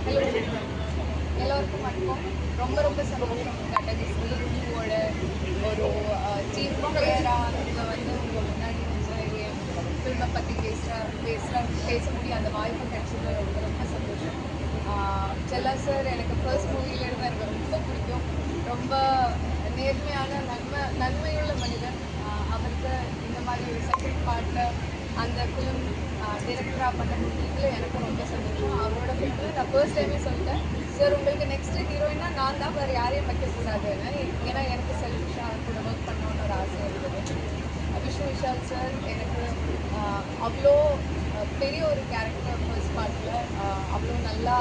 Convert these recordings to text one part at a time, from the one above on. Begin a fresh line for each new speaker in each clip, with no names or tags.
Hello எல்லோருக்கும் வணக்கம். ரொம்ப ரொம்ப சந்தோஷம் கடகோட ஒரு சீஃப் பிளேயராக நீங்கள் வந்து உங்கள் முன்னாடி வந்து என் ஃபில்மை பற்றி பேச முடியும் அந்த வாய்ப்பு கிடைச்சது ரொம்ப ரொம்ப சந்தோஷம். செல்லா சார் எனக்கு ஃபர்ஸ்ட் மூவிலேருந்து எனக்கு ரொம்ப பிடிக்கும். ரொம்ப நேர்மையான நன்மையுள்ள மனிதன். அவருக்கு இந்த மாதிரி ஒரு செகண்ட் பார்ட்டில் அந்த ஃபிலிம் டிரெக்டராக பண்ண முடிஞ்சதில் எனக்கு ரொம்ப சந்தோஷம். அவரோட ஃபிலிமில் நான் ஃபர்ஸ்ட் டைமே சொல்லிட்டேன், சார் உங்களுக்கு நெக்ஸ்ட் ஹீரோயினா நான் தான், வேறு யாரையும் வைக்கக்கூடாதுன்னு. ஏன்னா எனக்கு செல்ஃபிஷா அவர் கூட ஒர்க் பண்ணணுன்னு ஒரு ஆசை இருந்தது. விஷ்ணு விஷால் சார் எனக்கு அவ்வளோ பெரிய ஒரு கேரக்டர் ஃபர்ஸ்ட் பார்ட்டில் அவ்வளோ நல்லா,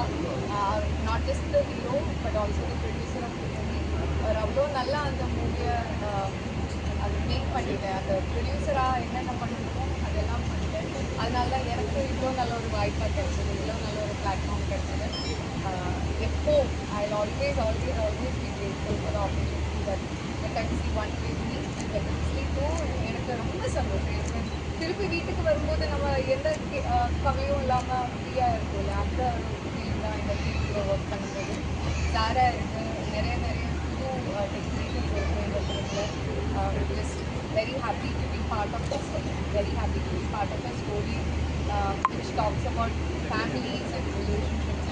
not just the hero but also the producer of the movie. அவர் அவ்வளோ நல்லா அந்த மூவியை அது மேக் பண்ணிட்டேன். அந்த ப்ரொடியூசராக என்னென்ன பண்ணணுமோ அதெல்லாம் பண்ணிட்டேன். அதனால தான் எனக்கு இவ்வளோ நல்ல ஒரு வாய்ப்பாக கிடைச்சது, இவ்வளோ நல்ல ஒரு பிளாட்ஃபார்ம் கிடைச்சது. எப்போ I always be grateful for the opportunity that கட்சி 1 gave me and கட்சி 2 எனக்கு ரொம்ப சந்தோஷம். எனக்கு திருப்பி வீட்டுக்கு வரும்போது நம்ம எந்த கவலையும் இல்லாமல் ஃப்ரீயாக இருக்கும் இல்லை, அந்த ஒரு ஃபீலிங் தான் இந்த டீமில் ஒர்க் பண்ணும்போது. சாராக இருக்குது, நிறைய புது டெக்னீஷியன்ஸ் இருக்குது இந்த ஃபிலிமில். Just very happy to be part of this film, very happy to be part of a story which talks about families and relationships.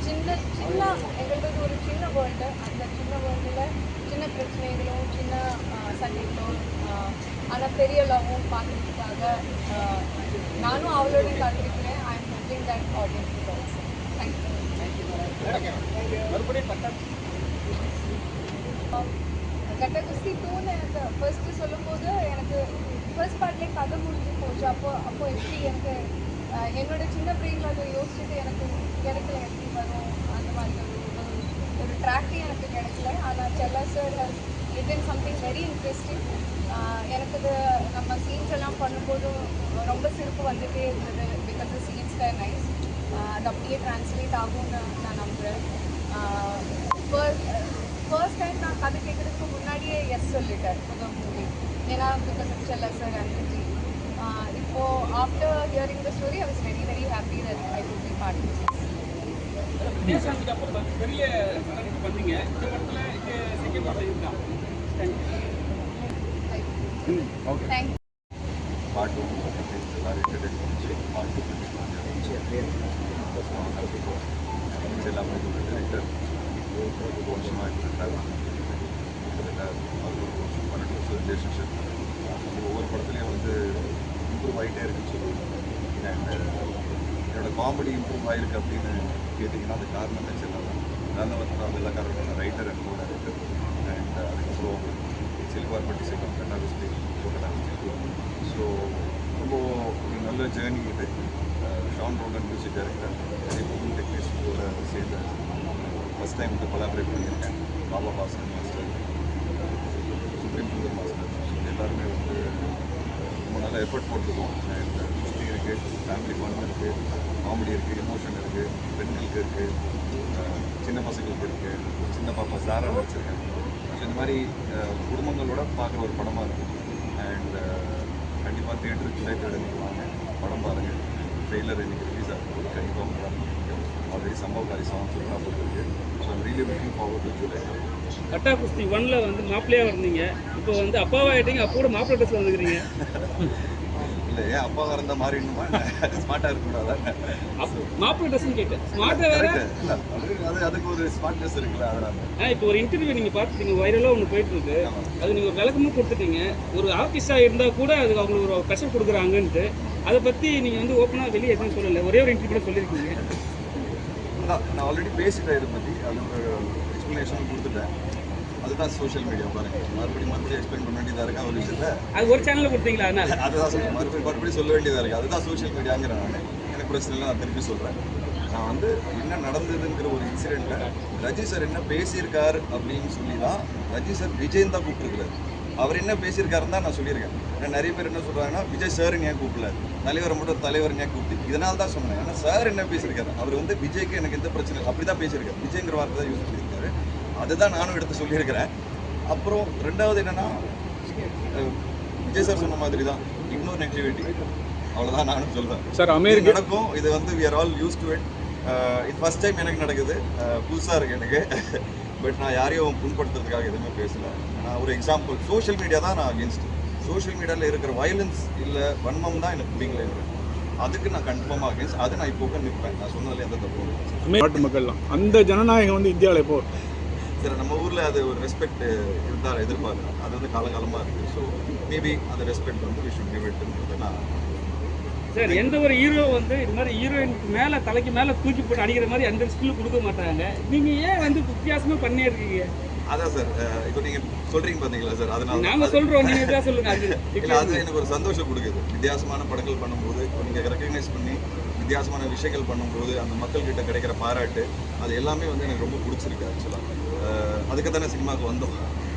சின்ன எங்களது ஒரு சின்ன வேர்ல்டு, அந்த சின்ன வேர்ல்டில் சின்ன பிரச்சனைகளும் சின்ன சண்டைகளும் ஆனால் பெரிய லவ்வும் பார்க்குறதுக்காக நானும் அவளோடையும் காத்திருக்கிறேன். I am hoping that audience is also. Thank you. கடகோஸ்தி 2ன்னு எனக்கு ஃபர்ஸ்ட்டு சொல்லும்போது எனக்கு ஃபர்ஸ்ட் பார்ட்லேயே கதை முடிஞ்சு போச்சு. அப்போ எப்படி எனக்கு என்னோட சின்ன பிரெயினில் அதை யோசிச்சுட்டு எனக்கு கிடைக்கல, எப்படி வரும் அந்த மாதிரி ஒரு ட்ராக்கே எனக்கு கிடைக்கல. ஆனால் செல்லா sir has return something very interesting. எனக்கு இது நம்ம சீன்ஸ் எல்லாம் பண்ணும்போதும் ரொம்ப சிரிப்பு வந்துகிட்டே இருந்தது. Because the scenes were nice. அது அப்படியே ட்ரான்ஸ்லேட் ஆகும்னு நான் நம்புகிறேன். ஃபர்ஸ்ட் டைம் நான் கதை கேட்குறதுக்கு முன்னாடியே எஸ் சொல்லிட்டேன் புது மூவி, ஏன்னா because of Chella sir and Vijay. இப்போது after hearing the story I was very happy that I would be part of this. Thank you.
பாட்டு எல்லாரும் என்டர்டெயின் பண்ணிச்சு. பாட்டு எல்லாமே டிரெக்டர் ஒரு வருஷமாக இருக்கிறாங்க. கிட்டத்தட்ட 12 வருஷம் ரிலேஷன்ஷிப். ஒவ்வொரு படத்துலையும் வந்து இம்ப்ரூவ் ஆகிட்டே இருக்குன்னு சொல்லுவாங்க. அண்ட் என்னோடய காமெடி இம்ப்ரூவ் ஆகிருக்கு அப்படின்னு கேட்டிங்கன்னா அது காரணமே செல்லாம். அதனால் வந்து நான் எல்லா காரணம் writer and co director. And அதுக்கப்புறம் சில்வார்பட்டி செல்வம் கட்டாவிஸ்டி ஸோ ரொம்ப ஒரு நல்ல ஜேர்னி இது. ஷான் ரோடன் மியூசிக் டைரக்டர், நிறைய புது டெக்னீஷியன்ஸோட சேர்ந்து ஃபஸ்ட் டைம் வந்து கொலாபரேட் பண்ணியிருக்கேன். Baba Bhaskar master, supreme Sundar master, so எல்லாருமே வந்து ரொம்ப நல்ல எஃபர்ட் போட்டிருக்கோம். அண்ட் குஸ்தி இருக்குது, ஃபேமிலி ஃபன் இருக்குது, காமெடி இருக்குது, எமோஷன் இருக்குது, பெண்களுக்கு இருக்குது, சின்ன பசங்களுக்கு இருக்குது, சின்ன பாப்பா சாரா நடிச்சிருக்கேன். ஸோ இந்த மாதிரி குடும்பங்களோட பார்க்குற ஒரு படமாக இருக்கும். அண்ட் கண்டிப்பாக தியேட்டருக்கு நீங்கள் வாங்க, படம் பாருங்கள். ட்ரெய்லர் இன்றைக்கி ரிலீஸ் ஆகுது, கண்டிப்பாக உங்களால் முடியும். ஆல்ரெடி சம்பவகாரி சாங் சூப்பராக போட்டுருக்கு. So I'm really looking forward to July.
கட்டாகுஸ்தி 1ல் வந்து மாப்பிள்ளையாக இருந்தீங்க, இப்போ வந்து அப்பாவாகிட்டீங்க, அப்போ கூட மாப்பிள்ளை ட்ரெஸ்ஸில் வந்துக்கிறீங்க.
இல்லை, ஏன் அப்பாவாக இருந்தால் மாறிடணுமா, ஸ்மார்ட்டாக இருக்கக்கூடாது.
மாப்பிள்ளை ட்ரெஸ்ன்னு கேட்டேன். ஸ்மார்ட்டாக வேறு
அது அதுக்கு ஒரு ஸ்மார்ட்னஸ் இருக்குல்ல, அதனால்.
இப்போ ஒரு இன்டர்வியூ நீங்கள் பார்த்துட்டீங்க, வைரலாக ஒன்று போயிட்டுருக்கு. அது நீங்கள் ஒரு விளக்கமும் கொடுத்துட்டீங்க. ஒரு ஆர்டிஸ்டாக இருந்தால் கூட அதுக்கு அவங்களுக்கு ஒரு ப்ரெஷர் கொடுக்குறாங்கன்ட்டு, அதை பற்றி நீங்கள் வந்து ஓப்பனாக வெளியே எதுவும் சொல்லலை, ஒரே ஒரு இன்டர்வியூ சொல்லியிருக்கீங்க.
அதான் நான் ஆல்ரெடி பேசிட்டேன் இதை பற்றி, அது ஒரு எக்ஸ்ப்ளனேஷன் கொடுத்துட்டேன். அதுதான் சோஷியல் மீடியா பாருங்க, மறுபடியும் எக்ஸ்பிளைன் பண்ண வேண்டியதாக இருக்கா ஒரு விஷயத்தை.
அது ஒரு சேனலில் கொடுத்தீங்களா? அதனால்
அதுதான் சொல்லுங்கள், மறுபடியும் சொல்ல வேண்டியதாக இருக்குது. அதுதான் சோஷியல் மீடியாங்கிற நான் எனக்கு பிரச்சனை இல்லை, நான் திருப்பி சொல்கிறேன். நான் வந்து என்ன நடந்ததுங்கிற ஒரு இன்சிடெண்ட்டில் ரஜி சார் என்ன பேசியிருக்கார் அப்படின்னு சொல்லி தான் ரஜி சார் விஜயன் தான் கூப்பிட்டுருக்குறாரு. அவர் என்ன பேசியிருக்காருன்னு தான் நான் சொல்லியிருக்கேன். ஏன்னா நிறைய பேர் என்ன சொல்கிறாங்கன்னா விஜய் சார்னு ஏன் கூப்பிடல, தலைவரை மட்டும் தலைவர்னு ஏன் கூப்பிட்டு, இதனால தான் சொன்னேன். ஏன்னா சார் என்ன பேசியிருக்காரு, அவர் வந்து விஜய்க்கு எனக்கு எந்த பிரச்சனை இல்லை அப்படி தான் பேசியிருக்காரு. விஜய்ங்கிற வார்த்தை தான் யூஸ் பண்ணியிருக்காரு. அதுதான் நானும் எடுத்து சொல்லியிருக்கிறேன். அப்புறம் ரெண்டாவது என்னென்னா, விஜய் சார் சொன்ன மாதிரி தான் இக்னோர் நெகட்டிவிட்டி, அவ்வளோதான் நானும் சொல்கிறேன். சார் அமெரிக்கா நடக்கும், இது வந்து we are all used to it. இது ஃபஸ்ட் டைம் எனக்கு நடக்குது, புதுசாக இருக்குது எனக்கு. பட் நான் யாரையும் புண்படுத்துறதுக்காக எதுவுமே பேசலை. நான் ஒரு எக்ஸாம்பிள், சோஷியல் மீடியா தான் நான் அகேன்ஸ்ட். சோஷியல் மீடியாவில் இருக்கிற வயலன்ஸ் இல்லை வன்மம் தான் எனக்கு பிடிக்கல. அதுக்கு நான் கன்ஃபார்மாக அகேன்ஸ்ட். அது நான் இப்போ நிற்பேன். நான் சொன்னதில் எந்த தப்பு
நாட்டு மக்கள்லாம் அந்த ஜனநாயகம் வந்து இந்தியாவில் இப்போ
சரி, நம்ம ஊரில் அது ஒரு ரெஸ்பெக்ட் இருந்தால் எதிர்பார்க்குறோம். அது வந்து காலகாலமாக இருக்குது. ஸோ மேபி அந்த ரெஸ்பெக்ட் வந்து வி ஷுட் கிவ் இட்ன்றது நான்.
சார் எந்த ஒரு ஹீரோ வந்து இது மாதிரி ஹீரோயினுக்கு மேலே தலைக்கு மேலே தூக்கி போட்டு அடிக்கிற மாதிரி அந்த ஸ்கில் கொடுக்க மாட்டாங்க. நீங்கள் ஏன் வந்து வித்தியாசமாக பண்ணி இருக்கீங்க?
அதான் சார், இப்போ நீங்கள் சொல்கிறீங்க பார்த்தீங்களா சார், அதனால
நாங்கள் சொல்கிறோம், நீங்கள் தான் சொல்லுங்கள். அது
இல்லை, அது எனக்கு ஒரு சந்தோஷம் கொடுக்குது. வித்தியாசமான படங்கள் பண்ணும்போது இப்போ நீங்கள் ரெக்கக்னைஸ் பண்ணி வித்தியாசமான விஷயங்கள் பண்ணும்போது அந்த மக்கள்கிட்ட கிடைக்கிற பாராட்டு அது எல்லாமே வந்து எனக்கு ரொம்ப பிடிச்சிருக்கு. ஆக்சுவலாக அதுக்கு தானே சினிமாவுக்கு வந்தோம்.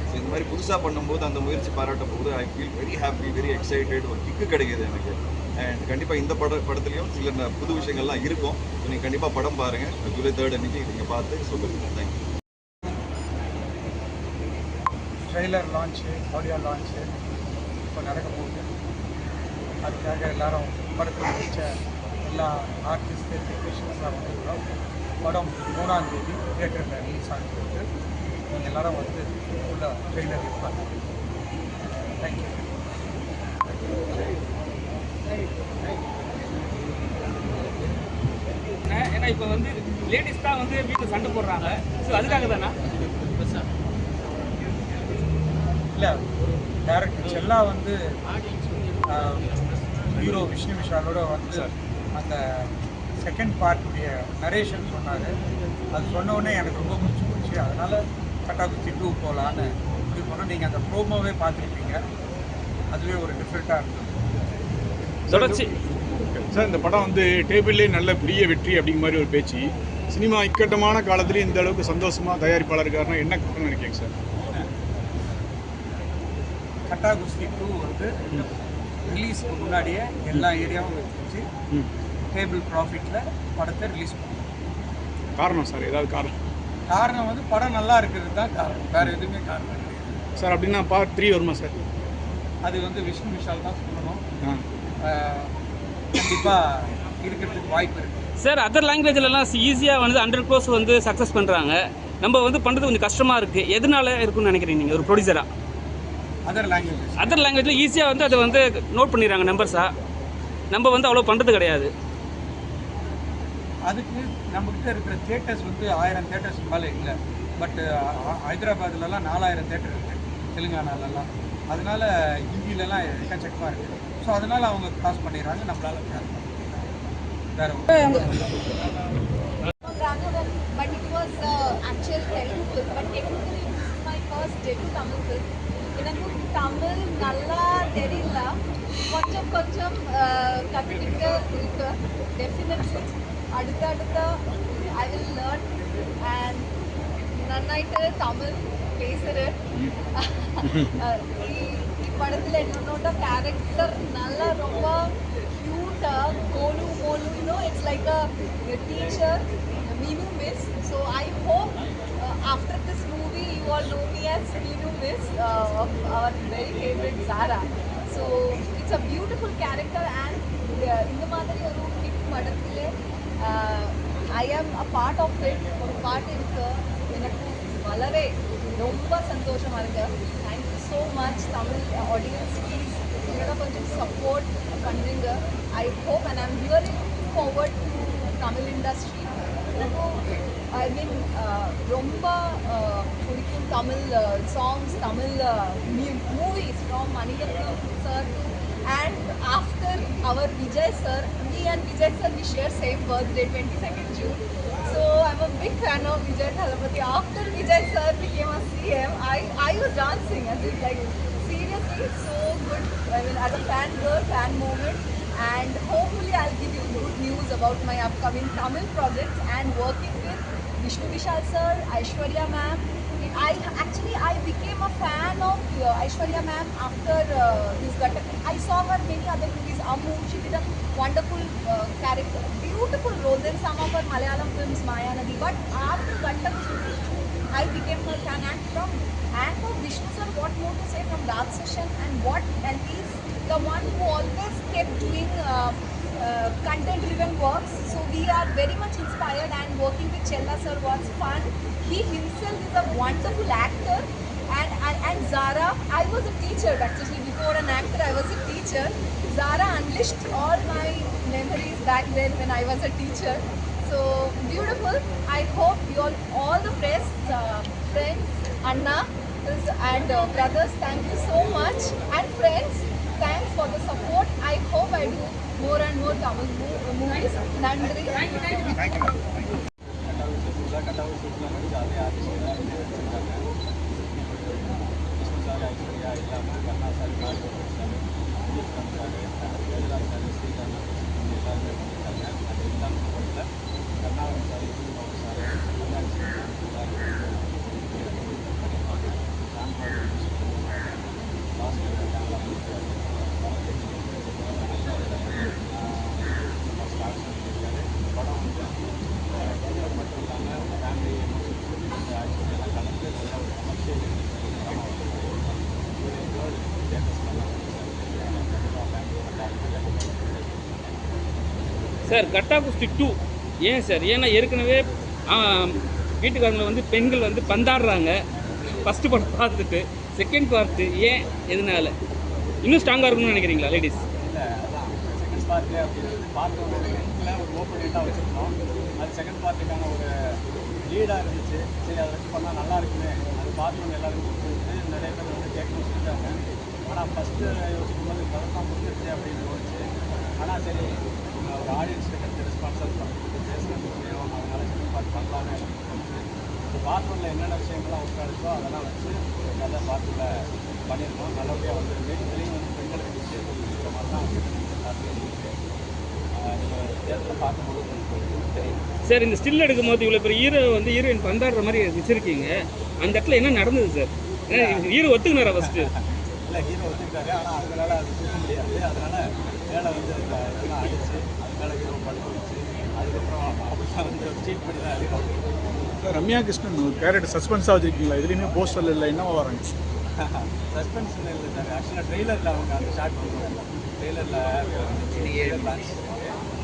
ஸோ இந்த மாதிரி புதுசாக பண்ணும்போது அந்த முயற்சி பாராட்டும் போது I feel very happy, very excited, ஒரு கிக்கு கிடைக்கிது எனக்கு. அண்ட் கண்டிப்பாக இந்த படத்துலையும் சில புது விஷயங்கள்லாம் இருக்கும். ஸோ நீங்கள் கண்டிப்பாக படம் பாருங்கள். ஜூலை 3 அன்றைக்கி நீங்கள் பார்த்து சொல்லுங்கள். Thank you.
Trailer launch, audio launch இப்போ நடக்க போகுது. அதுக்காக எல்லாரும் படத்தில் பிடிச்ச எல்லா ஆர்டிஸ்ட்டு டெக்னீஷியன்ஸ்லாம் வந்துருக்கிறோம். படம் 3ஆம் தேதி தியேட்டரில் ரிலீஸ் ஆகிருக்கு. நீங்கள் எல்லாரும் வந்து உள்ள ட்ரெய்லர் இருப்பாங்க. தேங்க்யூ.
ஏன்னா இப்போ வந்து லேடிஸ் தான் வந்து வீட்டில் சண்டை போடுறாங்க. ஸோ அதுக்காக தானா?
இல்லை, டேரக்டர் செல்லா வந்து ஹீரோ விஷ்ணு விஷாலோட வந்து அந்த செகண்ட் பார்ட்டுடைய நரேஷன் சொன்னார். அது சொன்ன உடனே எனக்கு ரொம்ப பிடிச்சி போச்சு. அதனால் கட்டாக்குச்சி 2 போகலான்னு இப்படி போனால் நீங்கள் அந்த ப்ரோமோவே பார்த்துருப்பீங்க. அதுவே ஒரு டிஃப்ரெண்ட்டாக இருந்தது.
தொடர்ச்சி
சார் இந்த படம் வந்து டேபிள்லே நல்ல பெரிய வெற்றி அப்படிங்கிற மாதிரி ஒரு பேச்சு. சினிமா இக்கட்டமான காலத்துலேயும் இந்த அளவுக்கு சந்தோஷமாக தயாரிப்பாளர் இருக்காருன்னா என்ன காரணம் நினைக்கிறீங்க சார்?
கட்டாகுஸ்தி 2 வந்து ரிலீஸ்க்கு முன்னாடியே எல்லா ஏரியாவும் வச்சு டேபிள் ப்ராஃபிட்டில் படத்தை ரிலீஸ் பண்ணுவோம்.
காரணம் சார், ஏதாவது
காரணம் வந்து படம் நல்லா இருக்கிறது தான் காரணம், வேறு எதுவுமே காரணம் கிடையாது
சார். அப்படின்னா பார்ட் 3 வருமா சார்?
அது வந்து விஷ்ணு விஷால் தான் சொல்லணும். கண்டிப்பாக இருக்கிறதுக்கு வாய்ப்பு இருக்குது
சார். அதர் லாங்குவேஜ்லலாம் ஈஸியாக வந்து 100 crores வந்து சக்ஸஸ் பண்ணுறாங்க. நம்ம வந்து பண்ணுறது கொஞ்சம் கஷ்டமாக இருக்குது. எதனால இருக்குன்னு நினைக்கிறீங்க நீங்கள் ஒரு ப்ரொடியூசராக?
அதர் லாங்குவேஜில்
ஈஸியாக வந்து அதை வந்து நோட் பண்ணிடுறாங்க நம்பர்ஸாக. நம்ம வந்து அவ்வளோ பண்ணுறது கிடையாது.
அதுக்கு நம்மக்கிட்ட இருக்கிற தேட்டர்ஸ் வந்து 1000 தேட்டர்ஸ் மேலே இல்லை. பட்டு ஹைதராபாத்லலாம் 4000 தேட்டர் இருக்குது, தெலுங்கானாலலாம். அதனால் ஹிந்திலலாம் எக்கச்சக்கமாக இருக்குது. ஸோ அதனால் அவங்க காசு பண்ணிடுறாங்க, நம்மளால் வேறு
But it was actual Telugu film. But technically it is my first debut Tamil film. எனக்கு தமிழ் நல்லா தெரியல, கொஞ்சம் கற்றுக்கிட்டு இருக்கு. டெஃபினெட்லி அடுத்த ஐ வில் லேர்ன் அண்ட் நன்னாயிட்டு தமிழ் பேசுகிறேன். படத்தில் என்னோட கேரக்டர் நல்லா ரொம்ப க்யூட்டாக கோலு மோலு, it's like a teacher Meenu Miss. So I hope after this movie you all know me as Meenu Miss of our very favorite Zara. So it's a beautiful character and இந்த மாதிரி ஒரு hit படத்திலே I am a part of it. ஒரு பாட்டு இருக்கு, எனக்கு வளரே ரொம்ப சந்தோஷமாக இருக்கு. Thank you so much Tamil audience, please என்னோட கொஞ்சம் சப்போர்ட் பண்ணுங்க. I hope and I'm really looking forward to Tamil industry. I mean ரொம்ப பிடிக்கும் Tamil songs, Tamil movies from Maniratnam sir to, and after our Vijay sir, me and Vijay sir we share same birthday 22nd June. So I'm a big fan of Vijay Thalapathy. After Vijay sir became a CM, I was dancing as if like seriously so good. I mean as a fan girl, fan moment. And hopefully I'll give you good news about my upcoming Tamil projects and working with Vishnu Vishal sir, Aishwarya ma'am. I became a fan of Aishwarya ma'am after this Gattakuli. I saw her many other movies. Ammu, she did a wonderful character, beautiful role in some of her Malayalam films, Maya Nadi. But after Gattakuli, I became her fan. And for Vishnu sir, what more to say from that session, and he's the one who always kept doing content-driven works. So we are very much inspired, and working with Chella sir was fun. He himself is a wonderful actor. And Zara, I was a teacher actually. Before an actor, I was a teacher. Zara unleashed all my memories back then when I was a teacher. So beautiful. I hope you all the press, friends, Anna and brothers, thank you so much. And friends, thanks for the support. I hope I do more and more Tamil movies. Nandri.
Thank you.
Sir Gatta Kusthi 2 ஏன் sir? ஏன்னா ஏற்கனவே வீட்டுக்காரங்களை வந்து பெண்கள் வந்து பந்தாடுறாங்க. First படம் பார்த்துட்டு second part ஏன் எதனால இன்னும் ஸ்ட்ராங்காக இருக்கணும்னு நினைக்கிறீங்களா லேடிஸ்?
இல்லை அதான் செகண்ட் பார்ட்டு அப்படின்றது பார்த்து ஒரு லென்த்தில் ஒரு ஓப்பனேட்டாக வச்சுருந்தோம். அது செகண்ட் பார்ட்டுக்கான ஒரு லீடாக இருந்துச்சு. சரி அதை வச்சு பண்ணால் நல்லா இருக்குமே, அது பார்த்து எல்லாருக்கும் பிடிச்சிருந்து நிறைய பேர் வந்து கேட்கணும்னு சொல்லிட்டாங்க. ஆனால் ஃபஸ்ட்டு யோசிக்கும் போது கதை தான் முடிஞ்சிருச்சு அப்படின்னு தோணுச்சு. ஆனால் சரி ஒரு ஆடியன்ஸுக்கு கிடைச்ச ரெஸ்பான்ஸாக பண்ணுறது பேசுகிறது முடியும், அதனால செகண்ட் பார்ட் பண்ணலான்னு எனக்கு தோணுச்சு. பாத்ரூமில் என்னென்ன விஷயங்கள்லாம் உட்காந்துச்சோ அதெல்லாம் வச்சு நல்லா பாத்ரூமில் பண்ணியிருக்கோம். நல்லபடியாக வந்துருக்கு. இதுலேயும் வந்து பெண்களுக்கு விஷயங்கள் இருக்கிற மாதிரி தான் நீங்கள் தேர்தலில் பார்க்கும்போது உங்களுக்கு தெரியும்.
சார் இந்த ஸ்டில் எடுக்கும்போது இவ்வளோ பெரிய ஹீரோ வந்து ஹீரோயின் பந்தாடுற மாதிரி வச்சுருக்கீங்க. அந்த இடத்துல என்ன நடந்தது சார்? ஏன்னா ஹீரோ ஒத்துக்கினாரா ஃபஸ்ட்டு?
இல்லை ஹீரோ ஒத்துக்கிட்டாரு. ஆனால் அவங்களால அது தூக்க முடியாது. அதனால் மேலே வந்து இதெல்லாம் அடிச்சு அது மேலே ஹீரோ படுக்க வச்சு அதுக்கப்புறம் அப்படிலாம் வந்து சீட் பண்ணி தான் இருக்கும்.
ரம்யா கிருஷ்ணன் ஒரு கேரக்டர் சஸ்பென்ஸாக வச்சுருக்கீங்களா? இதுலேயுமே போஸ்டர் இல்லை, என்னவா வராங்க?
சஸ்பென்ஸ் இல்லை சார். ஆக்சுவலாக ட்ரெய்லரில் அவங்க அந்த ஷார்ட் பண்ணுவாங்க. ட்ரெய்லரில் பிளான்ஸ்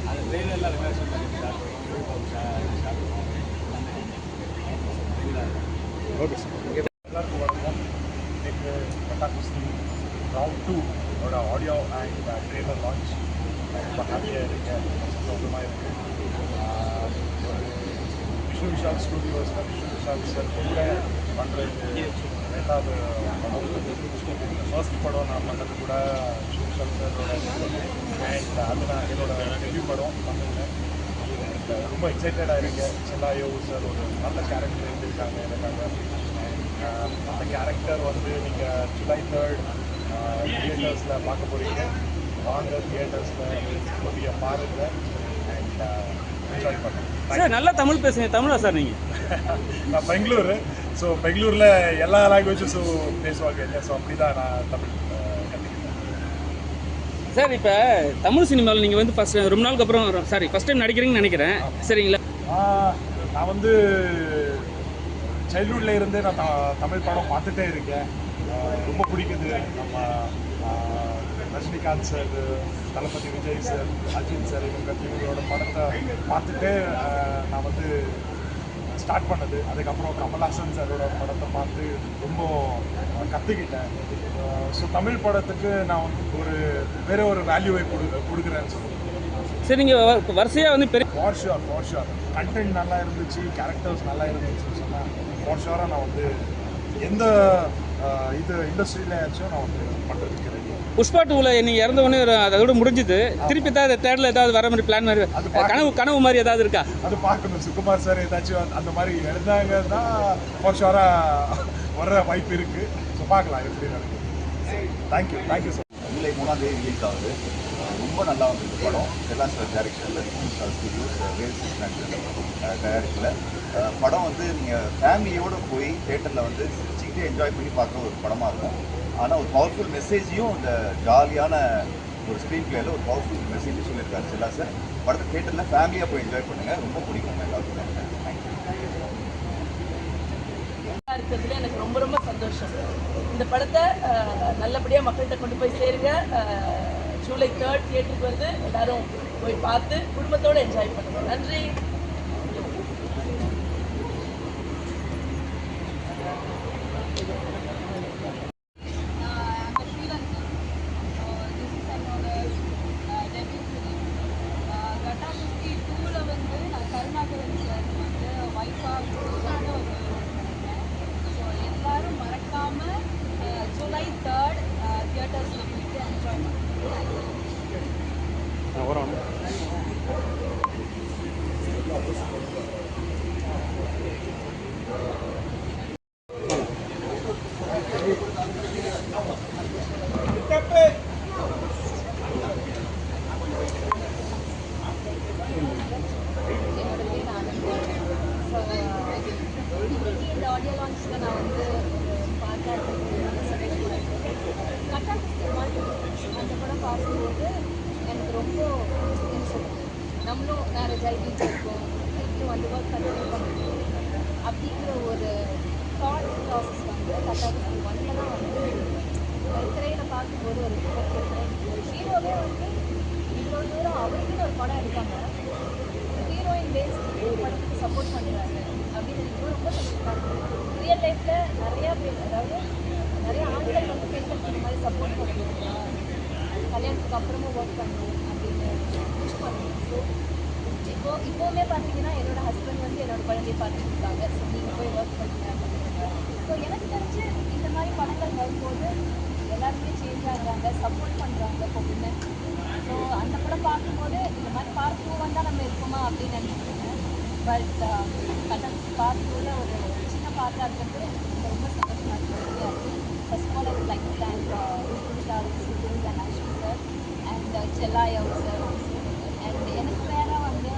அந்த ட்ரெய்லரில் ரிவர்ஷன் பண்ணி ஷார்ட்
ஓகே சார்.
எல்லாருக்கும் வணக்கம். இன்னைக்கு கட்டா குஸ்தி ரவுண்ட் 2 ஓட ஆடியோ அண்ட் ட்ரெய்லர் லான்ச் ரொம்ப ஹாப்பியாக இருக்கேன். சந்தோஷமாக இருக்குது. விஷ்ணு விஷால் ஸ்டுடியோஸில் விஷ்ணு விஷால் சார் கூட பண்ணுறது ரெண்டாவது படம். ஃபர்ஸ்ட் படம் நான் பண்ணது கூட விஷ்ணு விஷால் சாரோட அண்ட் அது நான் என்னோட டெபியூ படம் தமிழில். ரொம்ப எக்ஸைட்டடாக இருக்கேன். செல்லாயோ சார் ஒரு நல்ல கேரக்டர் எழுதியிருக்காங்க எனக்காக. அந்த கேரக்டர் வந்து நீங்கள் July 3rd தியேட்டர்ஸில் பார்க்க போகிறீங்க. வாங்க தியேட்டர்ஸில் போய் பாருங்கள் அண்ட் என்ஜாய் பண்ணுங்கள்.
சார் நல்லா தமிழ் பேசுங்க. தமிழா சார் நீங்கள்?
நான் பெங்களூரு. ஸோ பெங்களூரில் எல்லா லாங்குவேஜஸும் பேசுவாங்க இல்லை. ஸோ அப்படி தான் நான் தமிழ் கற்றுக்கிட்டேன்.
சார் இப்போ தமிழ் சினிமாவில் நீங்கள் வந்து ரொம்ப நாளுக்கு அப்புறம் ஃபஸ்ட் டைம் நடிக்கிறீங்கன்னு நினைக்கிறேன், சரிங்களா?
நான் வந்து சைல்ட்ஹுட்டில் இருந்தே நான் தமிழ் படம் பார்த்துட்டே இருக்கேன். ரொம்ப பிடிக்குது. நம்ம ரஜினிகாந்த் சார், தளபதி விஜய் சார், அஜித் சார் இவங்களோட படத்தை பார்த்துட்டு நான் வந்து ஸ்டார்ட் பண்ணது. அதுக்கப்புறம் கமல்ஹாசன் சாரோட படத்தை பார்த்து ரொம்ப கற்றுக்கிட்டேன். ஸோ தமிழ் படத்துக்கு நான் வந்து வேற ஒரு வேல்யூவை கொடுக்குறேன்னு சொல்லுவேன்.
சரி, நீங்கள் வரிசையாக வந்து பெரிய
ஃபார் ஷுர் கண்டென்ட் நல்லா இருந்துச்சு, கேரக்டர்ஸ் நல்லா இருந்துச்சுன்னு சொன்னால் ஃபார் ஷுவராக நான் வந்து எந்த இது இண்டஸ்ட்ரியிலாச்சும் நான் வந்து பண்ணுறதுக்கு ரெடி.
புஷ்பா 2ல நீங்கள் இறந்தவொடனே அதோட முடிஞ்சுது. திருப்பி ஏதாவது தேர்டில் ஏதாவது வர மாதிரி பிளான் மாதிரி கனவு மாதிரி ஏதாவது இருக்கா?
அது பார்க்கணும். சுகுமார் சார் ஏதாச்சும் அந்த மாதிரி எழுந்தாங்கன்னா ஃபார் ஷுவராக வர வாய்ப்பு இருக்குது. ஸோ பார்க்கலாம் எப்படி நடக்குது. Thank you sir.
ஜூலை 3ஆம் தேதி ரிலீஸ் ஆகுது. ரொம்ப நல்லா வந்திருக்கு படம். செல்லா சார் டைரக்ஷனில், ஸ்டுடியோஸ் தயாரிப்பில் படம் வந்து நீங்கள் ஃபேமிலியோடு போய் தேட்டரில் வந்து சிரிச்சுக்கிட்டே என்ஜாய் பண்ணி பார்க்குற ஒரு படமாக இருக்கும். ஆனால் ஒரு பவர்ஃபுல் மெசேஜையும் இந்த ஜாலியான ஒரு ஸ்க்ரீன் பிளேயில் ஒரு பவர்ஃபுல் மெசேஜும் சொல்லியிருக்காரு செல்லா சார். படத்தை தேட்டரில் ஃபேமிலியாக போய் என்ஜாய் பண்ணுங்கள். ரொம்ப பிடிக்கும் எல்லாருக்கும். தேங்க்யூ.
இருக்கிறதுல எனக்கு ரொம்ப ரொம்ப சந்தோஷம். இந்த படத்தை நல்லபடியாக மக்கள்கிட்ட கொண்டு போய் சேருங்க. ஜூலை 3 தியேட்டருக்கு வந்து எல்லாரும் போய் பார்த்து குடும்பத்தோடு என்ஜாய் பண்ணுங்க. நன்றி.
எல்லாரும் மறக்காம ஜூலை 3 தியேட்டர்ஸ்ல போயிட்டு என்ஜாய் என்னோட பேர் ஆனந்த். ஸோ இன்னைக்கு இந்த ஆடியோ லான்ச்சில் நான் வந்து அந்த படம் பார்க்கும்போது எனக்கு ரொம்ப நம்மளும் மேரேஜ் ஆகிட்டு இருக்கோம், இன்னும் வந்து ஒர்க் கண்டினியூ பண்ணணும் அப்படிங்கிற ஒரு தாட் ப்ராசஸ் வந்து கட்டாகுஸ்தி 1 தான் வந்து ஒரு திரையில் பார்க்கும்போது ஒரு ஹீரோவே வந்து இவ்வளோ தூரம் அவருக்குன்னு ஒரு படம் எடுக்காங்க, ஹீரோயின் பேஸ் ஒரு படத்துக்கு சப்போர்ட் பண்ணுறாங்க அப்படின்னு எனக்கு ரொம்ப சந்தோஷமாக இருக்குது. ரியல் லைஃப்பில் நிறையா பேர், அதாவது நிறைய ஆண்கள் வந்து பெண்களுக்கு இந்த மாதிரி சப்போர்ட் பண்ணுவாங்க, கல்யாணத்துக்கு அப்புறமும் ஒர்க் பண்ணணும் அப்படின்னு விஷ் பண்ணுவோம். ஸோ இப்போவுமே பார்த்தீங்கன்னா என்னோட ஹஸ்பண்ட் வந்து என்னோட குழந்தைய பார்த்துட்டு இருக்காங்க. ஸோ நீங்கள் போய் ஒர்க் பண்ணுங்க அப்படிங்கிறாங்க. ஸோ எனக்கு தெரிஞ்சு இந்த மாதிரி படங்கள் வரும்போது எல்லாருமே சேஞ்ச் ஆகுறாங்க, சப்போர்ட் பண்ணுறாங்க பொண்ணு. ஸோ அந்த படம் பார்க்கும்போது இந்த மாதிரி பார்ட் 2 வந்தால் நம்ம இருப்போமா அப்படின்னு நினைச்சிருக்கேன். பட் கட்டாகுஸ்தி பார்ட் 2ல ஒரு சின்ன பார்ட்டாக இருக்கிறது எனக்கு ரொம்ப சந்தோஷமாக இருக்குது. First of all, I would like to thank Vishal, Sudhir, and Ashwin sir, and Chellayav sir also. And எனக்கு வேற வந்து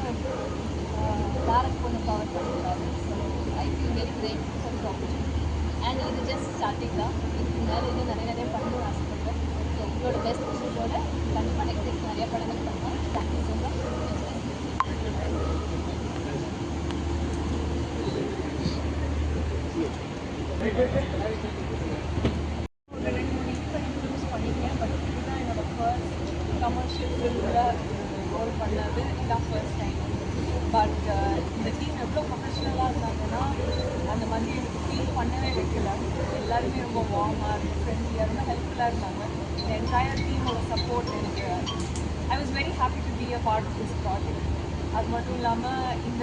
தாரக் பொண்ணு கவர் பண்ணியிருக்காரு. So I feel very grateful for this opportunity. And இது ஜஸ்ட் ஸ்டார்டிங் தான், இதுக்கு மேலே இன்னும் நிறைய பண்ணணும்னு ஆசைப்படுறேன். ஸோ உங்களோட பெஸ்ட் விஷயத்தோட கண்டிப்பாக நெக்ஸ்ட் நிறைய படங்கள் பண்ணலாம். Thank you so much. கமர்ஷியல் ஃபிலிமில் ரோல் பண்ணது இதுதான் ஃபர்ஸ்ட் டைம். பட் இந்த டீம் எவ்வளோ ப்ரொஃபஷ்னலாக இருந்தாங்கன்னா அந்த மாதிரி எனக்கு ஃபீல் பண்ணவே வைக்கல. எல்லாருமே ரொம்ப வார்மாக, ஃப்ரெண்ட்லியாக, ரொம்ப ஹெல்ப்ஃபுல்லாக இருந்தாங்க. இந்த என்டையர் டீமோட சப்போர்ட் எனக்கு I was very happy to be a part of this project. அது மட்டும் இல்லாமல் இந்த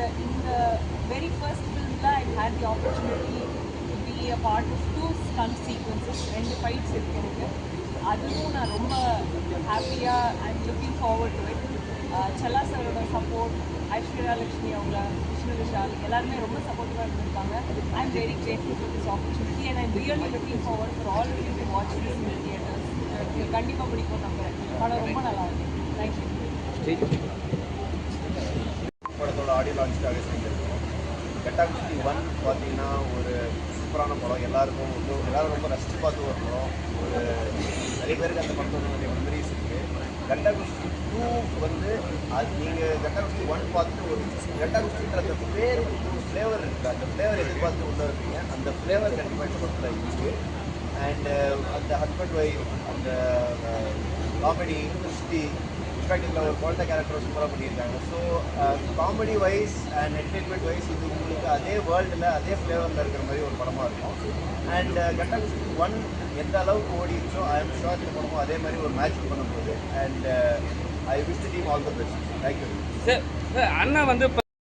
வெரி ஃபர்ஸ்ட் ஃபிலிமில் I had the opportunity to be a part of 2 stunt sequences, 2 fights இருக்குது எனக்கு. அதுவும் நான் ரொம்ப ஹாப்பியாக I'm looking forward to it. Chella சாரோட சப்போர்ட், ஐஸ்வர்யா லக்ஷ்மி அவங்க, விஷ்ணு விஷால் எல்லாருமே ரொம்ப சப்போர்ட்டிவாக இருந்திருக்காங்க. I am very grateful for this opportunity and I'm really looking forward for all you to watch this in theatres. இது கண்டிப்பாக பிடிக்கும் நம்புறேன். படம் ரொம்ப நல்லா இருக்கும். தேங்க்யூ.
படத்தோட ஆடியோ லான்ச்சுக்காக செஞ்சுருக்கோம். கட்டாகுஸ்தி 1 பார்த்தீங்கன்னா ஒரு சூப்பரான படம், எல்லாரும் ரொம்ப ரசித்து பார்த்து ஒரு படம். ஒரு நிறைய பேருக்கு அந்த படத்தோட நிறைய மெமரிஸ் இருக்குது. கட்டாகுஸ்தி 2 வந்து அது நீங்கள் கட்டாகுஸ்தி 1 பார்த்துட்டு ஒரு கட்டாகுஸ்தின்ற அந்த பேர் ஒரு ஃப்ளேவர் இருக்குது, அந்த ஃப்ளேவர் எதிர்பார்த்து உள்ள இருக்கீங்க, அந்த ஃப்ளேவர் கண்டிப்பாக இந்த படத்தில் இருக்குது. அண்ட் அந்த ஹஸ்பண்ட் ஒய்ஃப், அந்த காமெடி, கிறிஸ்டி, இன்ஃபேக்ட் இதில் ஒரு குழந்தை கேரக்டர் சூப்பராக பண்ணியிருக்காங்க. So comedy wise and entertainment wise இது உங்களுக்கு அதே வேர்ல்டில் அதே ஃப்ளேவரில் இருக்கிற மாதிரி ஒரு படமாக இருக்கும். அண்ட் கட்டாகுஸ்தி 1 எந்த அளவுக்கு ஓடிச்சோ ஐ எம் ஷுர் இந்த படமும் அதே மாதிரி ஒரு மேட்ச் பண்ணும்போது. And I wish the team all the best. Thank you
sir. அண்ணா வந்து